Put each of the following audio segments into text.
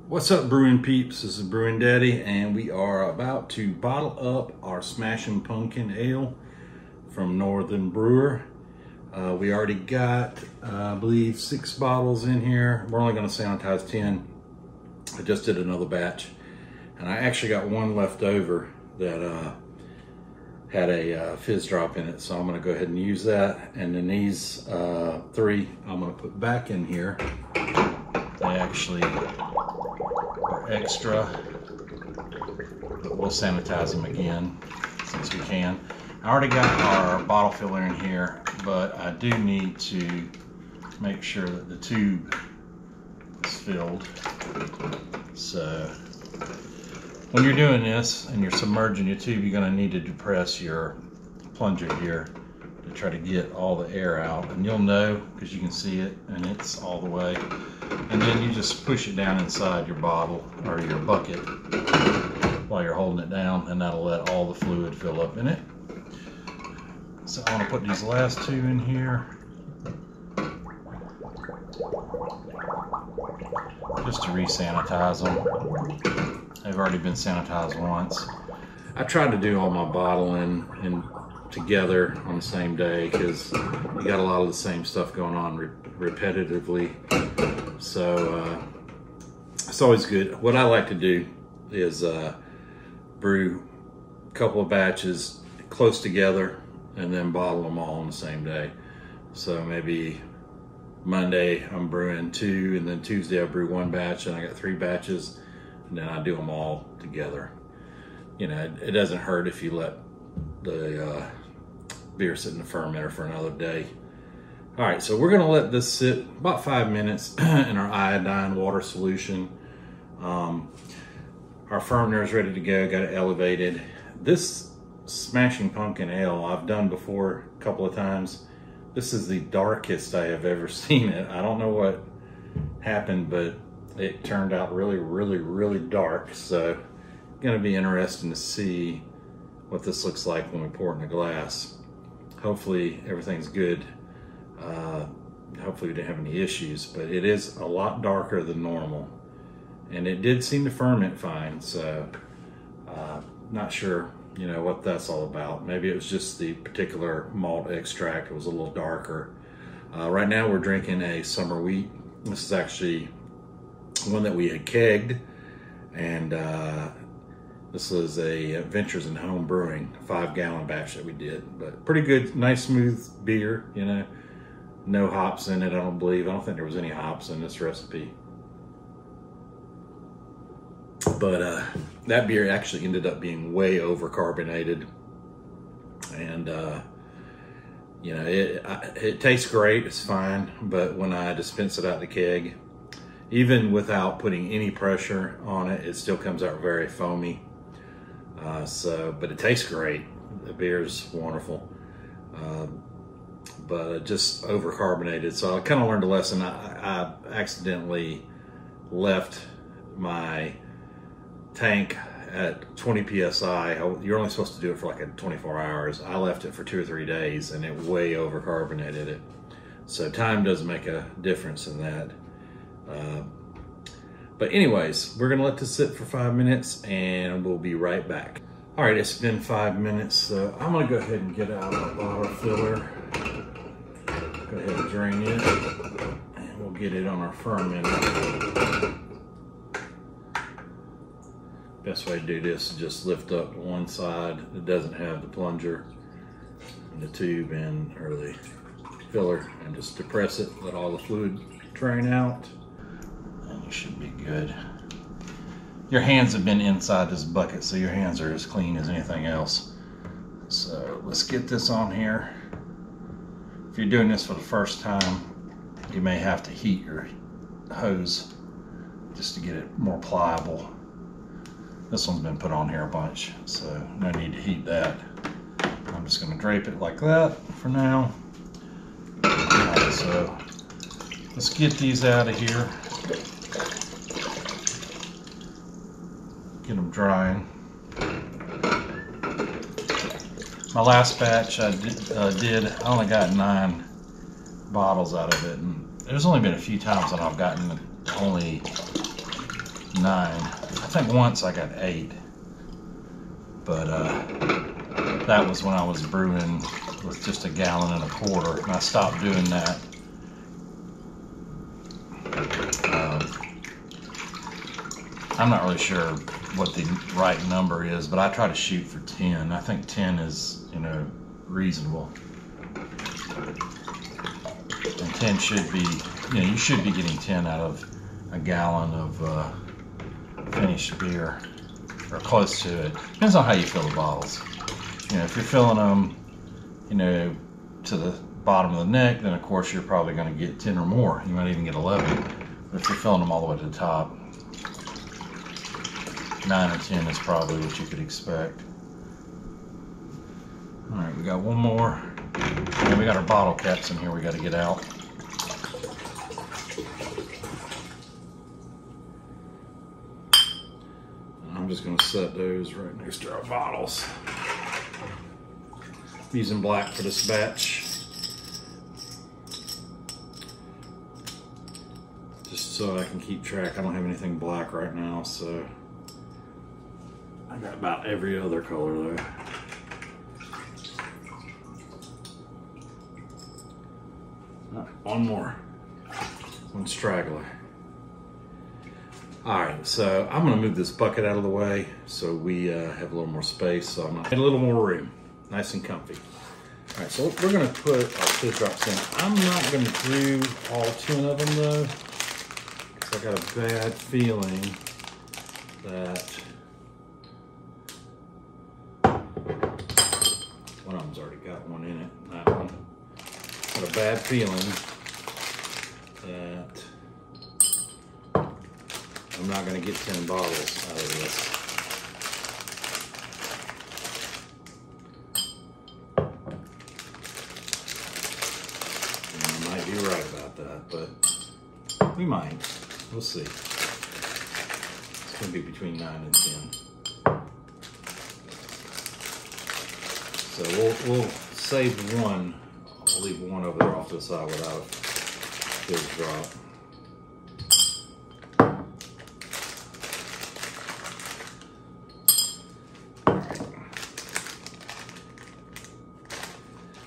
What's up, brewing peeps? This is Brewing Daddy, and we are about to bottle up our Smashing Pumpkin Ale from Northern Brewer. We already got, I believe, 6 bottles in here. We're only going to sanitize 10. I just did another batch, and I actually got one left over that had a fizz drop in it, so I'm going to go ahead and use that. And then these 3 I'm going to put back in here. They actually are extra, but we'll sanitize them again since we can. I already got our bottle filler in here, but I do need to make sure that the tube is filled. So when you're doing this and you're submerging your tube, you're going to need to depress your plunger here to try to get all the air out, and you'll know because you can see it and it's all the way. And then you just push it down inside your bottle or your bucket while you're holding it down, and that'll let all the fluid fill up in it. So I want to put these last 2 in here just to re-sanitize them. They've already been sanitized once. I tried to do all my bottling and together on the same day because you got a lot of the same stuff going on repetitively. So it's always good. What I like to do is brew a couple of batches close together and then bottle them all on the same day. So maybe Monday I'm brewing 2, and then Tuesday I brew 1 batch, and I got 3 batches, and then I do them all together. You know, it doesn't hurt if you let the beer sit in the fermenter for another day. All right, so we're gonna let this sit about 5 minutes in our iodine water solution. Our fermenter is ready to go, got it elevated. This Smashing Pumpkin Ale I've done before a couple of times. This is the darkest I have ever seen it. I don't know what happened, but it turned out really, really, really dark. So gonna be interesting to see what this looks like when we pour it in a glass. Hopefully everything's good. Hopefully we didn't have any issues, but it is a lot darker than normal, and it did seem to ferment fine. So not sure, you know, what that's all about. Maybe it was just the particular malt extract. It was a little darker. Right now we're drinking a summer wheat. This is actually one that we had kegged, and this was a Ventures in Home Brewing 5-gallon batch that we did. But pretty good, nice smooth beer, you know. No hops in it, I don't believe. I don't think there was any hops in this recipe. But that beer actually ended up being way over carbonated, and you know, it tastes great, it's fine, but when I dispense it out the keg, even without putting any pressure on it, it still comes out very foamy. But it tastes great. The beer's wonderful, but just over carbonated. So I kind of learned a lesson. I accidentally left my tank at 20 psi. You're only supposed to do it for like 24 hours. I left it for 2 or 3 days, and it way over carbonated it. So time does make a difference in that. But anyways, we're gonna let this sit for 5 minutes, and we'll be right back. All right, it's been 5 minutes, so I'm gonna go ahead and get out our bottle filler. Go ahead and drain it, and we'll get it on our fermenter. Best way to do this is just lift up to one side that doesn't have the plunger and the tube and or the filler, and just depress it, let all the fluid drain out, and you should be good. Your hands have been inside this bucket, so your hands are as clean as anything else. So let's get this on here. If you're doing this for the first time, you may have to heat your hose just to get it more pliable. This one's been put on here a bunch, so no need to heat that. I'm just going to drape it like that for now. Alright, so let's get these out of here. Get them drying. My last batch I only got 9 bottles out of it, and there's only been a few times that I've gotten only 9. I think once I got 8, but that was when I was brewing with just 1.25 gallons, and I stopped doing that. I'm not really sure what the right number is, but I try to shoot for 10. I think 10 is, reasonable. And 10 should be, you should be getting 10 out of 1 gallon of finished beer, or close to it. Depends on how you fill the bottles. If you're filling them, to the bottom of the neck, then of course you're probably going to get 10 or more. You might even get 11. But if you're filling them all the way to the top, 9 or 10 is probably what you could expect. All right, we got one more. And we got our bottle caps in here we got to get out. I'm just going to set those right next to our bottles. I'm using black for this batch, just so I can keep track. I don't have anything black right now, so I got about every other color though. All right, one more, one straggler. All right, so I'm gonna move this bucket out of the way so we have a little more space. So I'm gonna get a little more room, nice and comfy. All right, so we're gonna put our fizz drops in. I'm not gonna brew all 10 of them though, because I got a bad feeling that one of them's already got one in it, that one. Got a bad feeling that I'm not going to get 10 bottles out of this. And I might be right about that, but we might. We'll see. It's going to be between 9 and 10. So we'll save one. I'll leave one over there off to the side without a fizz drop.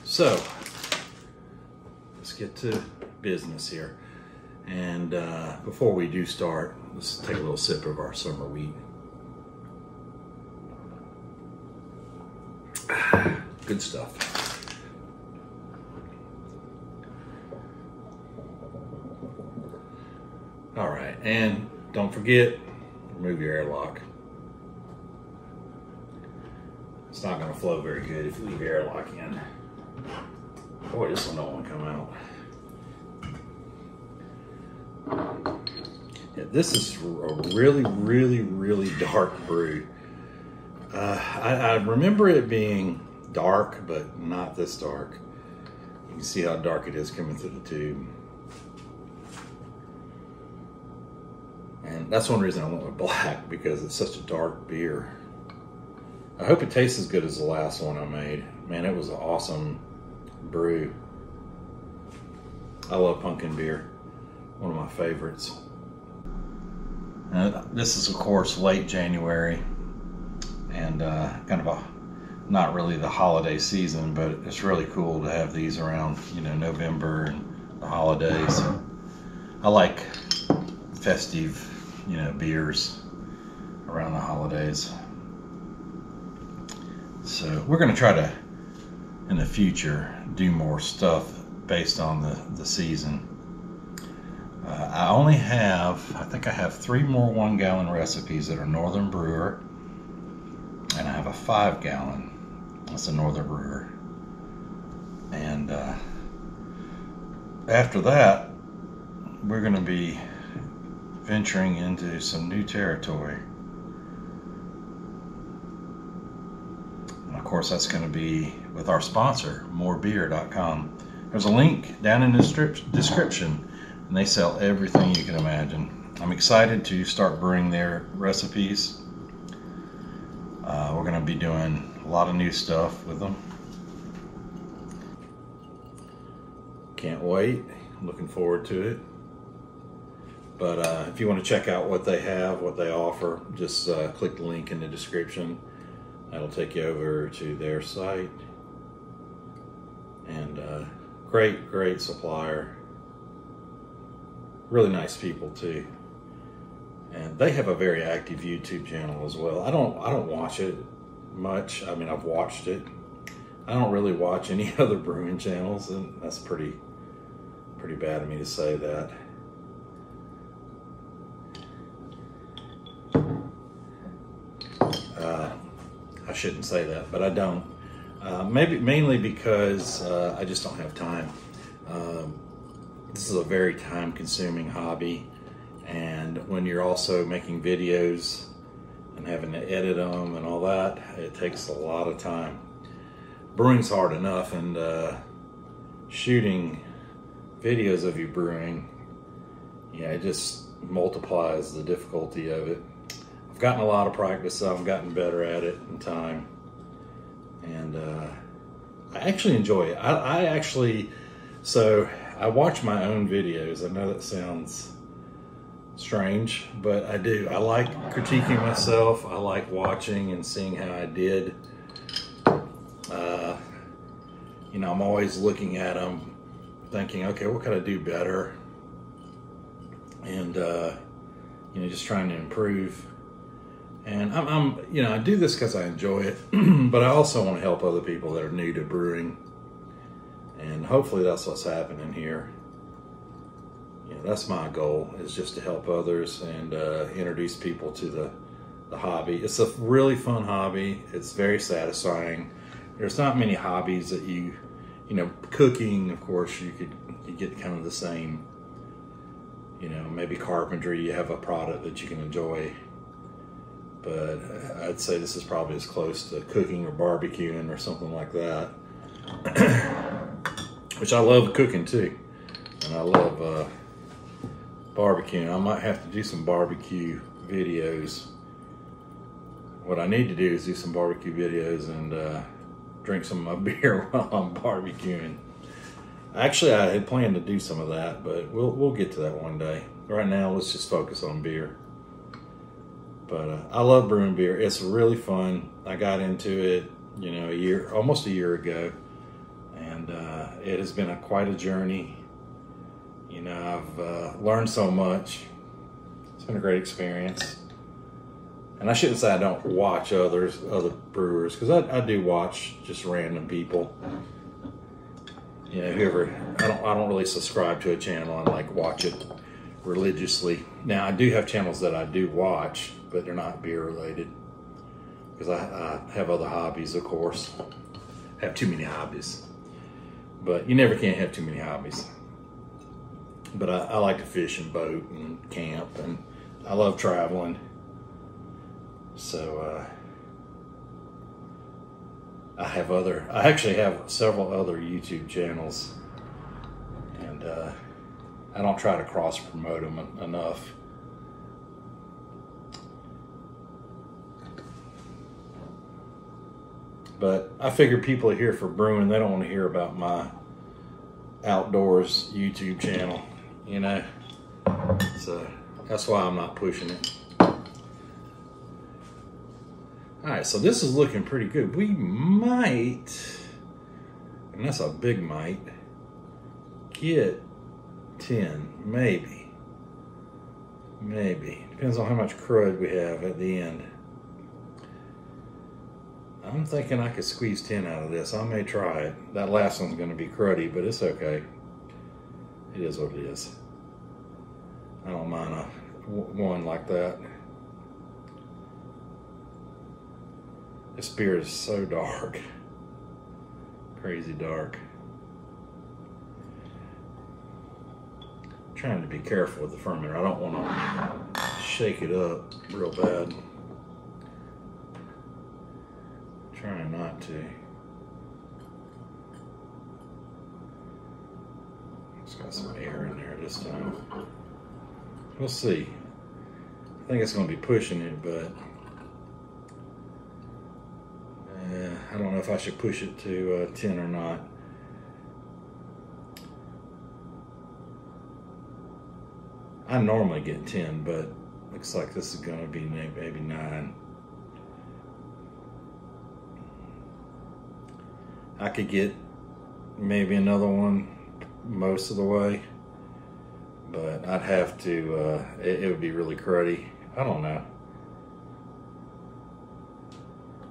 So, let's get to business here. And before we do start, let's take a little sip of our summer wheat. Good stuff. All right, and don't forget, remove your airlock. It's not going to flow very good if you leave your airlock in. Boy, this one don't want to come out. Yeah, this is a really, really, really dark brew. I remember it being dark, but not this dark. You can see how dark it is coming through the tube. And that's one reason I went with black, because it's such a dark beer. I hope it tastes as good as the last one I made. Man, it was an awesome brew. I love pumpkin beer, one of my favorites. This is of course late January, and kind of not really the holiday season, but it's really cool to have these around, November and the holidays. I like festive, beers around the holidays. So we're going to try to, in the future, do more stuff based on the season. I think I have 3 more 1 gallon recipes that are Northern Brewer, and I have a 5 gallon. That's a Northern Brewer. And after that, we're going to be venturing into some new territory. And of course, that's going to be with our sponsor, morebeer.com. There's a link down in the description, and they sell everything you can imagine. I'm excited to start brewing their recipes. We're going to be doing a lot of new stuff with them. Can't wait. I'm looking forward to it. But if you want to check out what they have, what they offer, just click the link in the description. That'll take you over to their site. And great supplier. Really nice people too. And they have a very active YouTube channel as well. I don't watch it much. I mean, I've watched it. I don't really watch any other brewing channels, and that's pretty bad of me to say that. I shouldn't say that, but I don't. Mainly because I just don't have time. This is a very time-consuming hobby, and when you're also making videos and having to edit them and all that, it takes a lot of time. Brewing's hard enough, and shooting videos of you brewing, yeah, it just multiplies the difficulty of it. I've gotten a lot of practice, so I've gotten better at it in time, and I actually enjoy it. So I watch my own videos. I know that sounds strange, but I do. I like critiquing myself. I like watching and seeing how I did. You know, I'm always looking at them, thinking, okay, what could I do better? And you know, just trying to improve. And you know, I do this because I enjoy it, but I also want to help other people that are new to brewing. And hopefully that's what's happening here. You know, that's my goal, is just to help others and introduce people to the hobby. It's a really fun hobby. It's very satisfying. There's not many hobbies that you know, cooking, of course, you get kind of the same. You know, maybe carpentry, you have a product that you can enjoy. But I'd say this is probably as close to cooking or barbecuing or something like that. Which I love cooking too. And I love barbecuing. I might have to do some barbecue videos. What I need to do is do some barbecue videos and drink some of my beer while I'm barbecuing. Actually, I had planned to do some of that, but we'll get to that one day. Right now, let's just focus on beer. But I love brewing beer. It's really fun. I got into it, you know, almost a year ago, and it has been quite a journey. You know, I've learned so much. It's been a great experience. And I shouldn't say I don't watch other brewers, because I do watch just random people. You know, I don't really subscribe to a channel and like watch it religiously. Now, I do have channels that I do watch, but they're not beer related, because I have other hobbies, of course. I have too many hobbies, but you never can have too many hobbies. But I like to fish and boat and camp, and I love traveling. So I actually have several other YouTube channels, and I don't try to cross promote them enough. But I figure people are here for brewing. They don't want to hear about my outdoors YouTube channel, you know. So that's why I'm not pushing it. All right, so this is looking pretty good. We might, and that's a big might, get 10, maybe. Depends on how much crud we have at the end. I'm thinking I could squeeze 10 out of this. I may try it. That last one's going to be cruddy, but it's okay. It is what it is. I don't mind one like that. This beer is so dark. Crazy dark. I'm trying to be careful with the fermenter. I don't want to shake it up real bad. Trying not to. It's got some air in there this time. We'll see. I think it's going to be pushing it, but I don't know if I should push it to 10 or not. I normally get 10, but looks like this is gonna be maybe 9. I could get maybe another one most of the way, but I'd have to, it would be really cruddy. I don't know.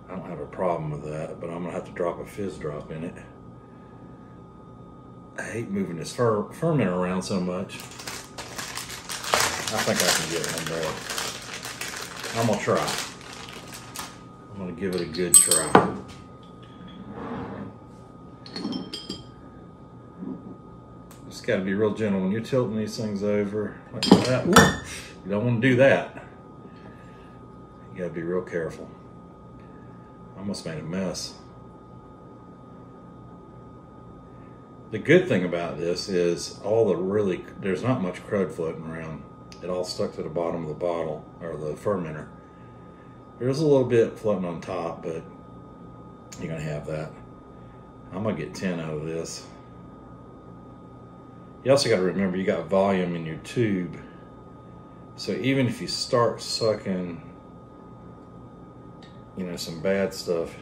I don't have a problem with that, but I'm gonna have to drop a fizz drop in it. I hate moving this ferment around so much. I think I can get one there. I'm gonna try. I'm gonna give it a good try. Just gotta be real gentle when you're tilting these things over like that. Ooh, you don't want to do that. You gotta be real careful. I almost made a mess. The good thing about this is there's not much crud floating around. It all stuck to the bottom of the bottle, or the fermenter. There's a little bit floating on top, but you're gonna have that. I'm gonna get 10 out of this. You also gotta remember you got volume in your tube. So even if you start sucking, you know, some bad stuff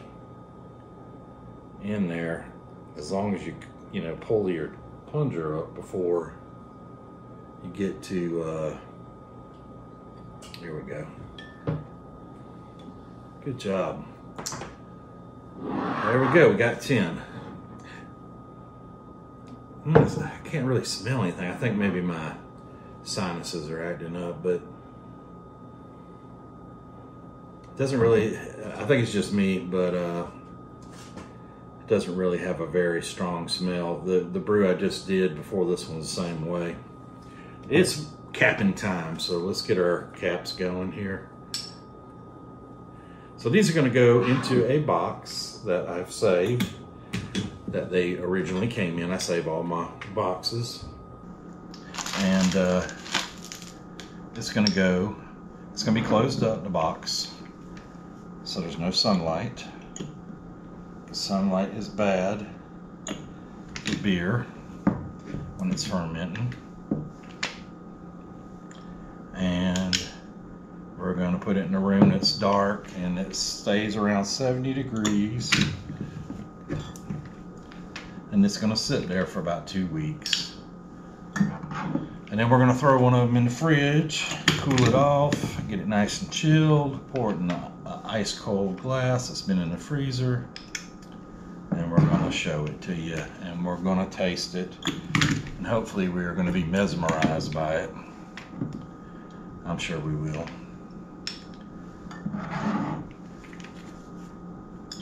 in there, as long as you pull your plunger up before you get to, here we go. Good job. There we go, we got 10. I can't really smell anything. I think maybe my sinuses are acting up, but it doesn't really, I think it's just me, but it doesn't really have a very strong smell. The brew I just did before this one was the same way. It's capping time, so let's get our caps going here. So these are going to go into a box that I've saved, that they originally came in. I save all my boxes. And it's going to be closed up, the box, so there's no sunlight. Sunlight is bad for beer when it's fermenting. And we're going to put it in a room that's dark and it stays around 70 degrees. And it's going to sit there for about 2 weeks. And then we're going to throw one of them in the fridge, cool it off, get it nice and chilled, pour it in an ice cold glass that's been in the freezer. And we're going to show it to you, and we're going to taste it, and hopefully we're going to be mesmerized by it. I'm sure we will.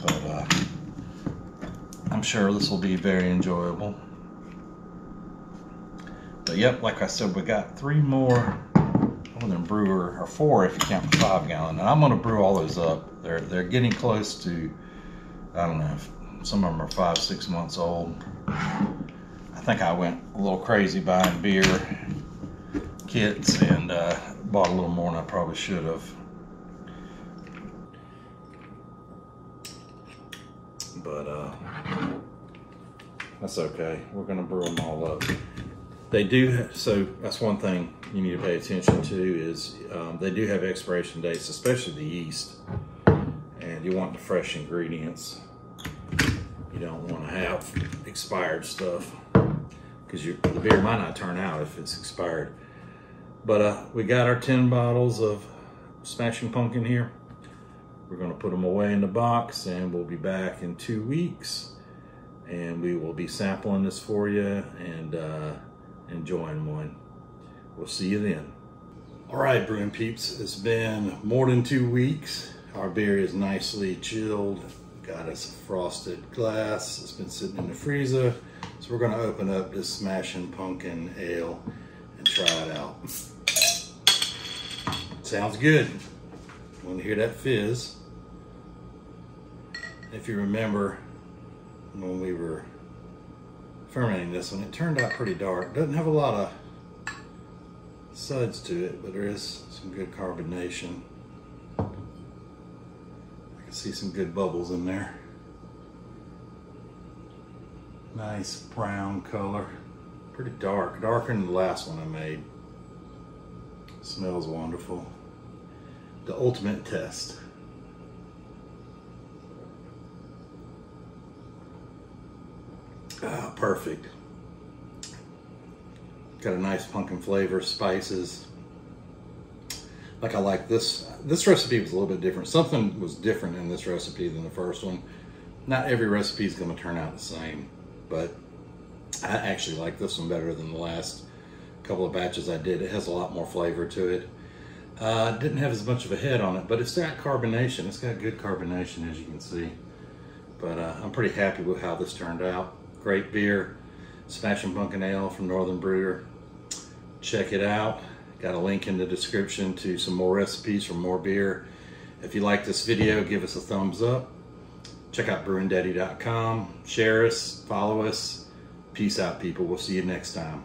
But I'm sure this will be very enjoyable. But yep, like I said, we got 3 more Brewer, or 4 if you count the 5-gallon, and I'm going to brew all those up. They're getting close to, I don't know, some of them are 5-6 months old. I think I went a little crazy buying beer kits and bought a little more than I probably should have. But that's okay. We're going to brew them all up. They do, so that's one thing you need to pay attention to is they do have expiration dates, especially the yeast. And you want the fresh ingredients. You don't want to have expired stuff because the beer might not turn out if it's expired. But we got our 10 bottles of Smashing Pumpkin here. We're going to put them away in the box, and we'll be back in 2 weeks. And we will be sampling this for you and enjoying one. We'll see you then. All right, Brewing peeps, it's been more than 2 weeks. Our beer is nicely chilled. Got us a frosted glass. It's been sitting in the freezer. So we're gonna open up this Smashing Pumpkin Ale and try it out. Sounds good. Want to hear that fizz? If you remember when we were fermenting this one, it turned out pretty dark. Doesn't have a lot of suds to it, but there is some good carbonation. See some good bubbles in there. Nice brown color. Pretty dark, darker than the last one I made. Smells wonderful. The ultimate test. Ah, perfect. Got a nice pumpkin flavor, spices. Like I like this. This recipe was a little bit different. Something was different in this recipe than the first one. Not every recipe is going to turn out the same, but I actually like this one better than the last couple of batches I did. It has a lot more flavor to it. Didn't have as much of a head on it, but it's got carbonation. It's got good carbonation, as you can see. But I'm pretty happy with how this turned out. Great beer, Smashing Pumpkin Ale from Northern Brewer. Check it out. Got a link in the description to some more recipes for more beer. If you like this video, give us a thumbs up. Check out brewingdaddy.com. Share us, follow us. Peace out, people. We'll see you next time.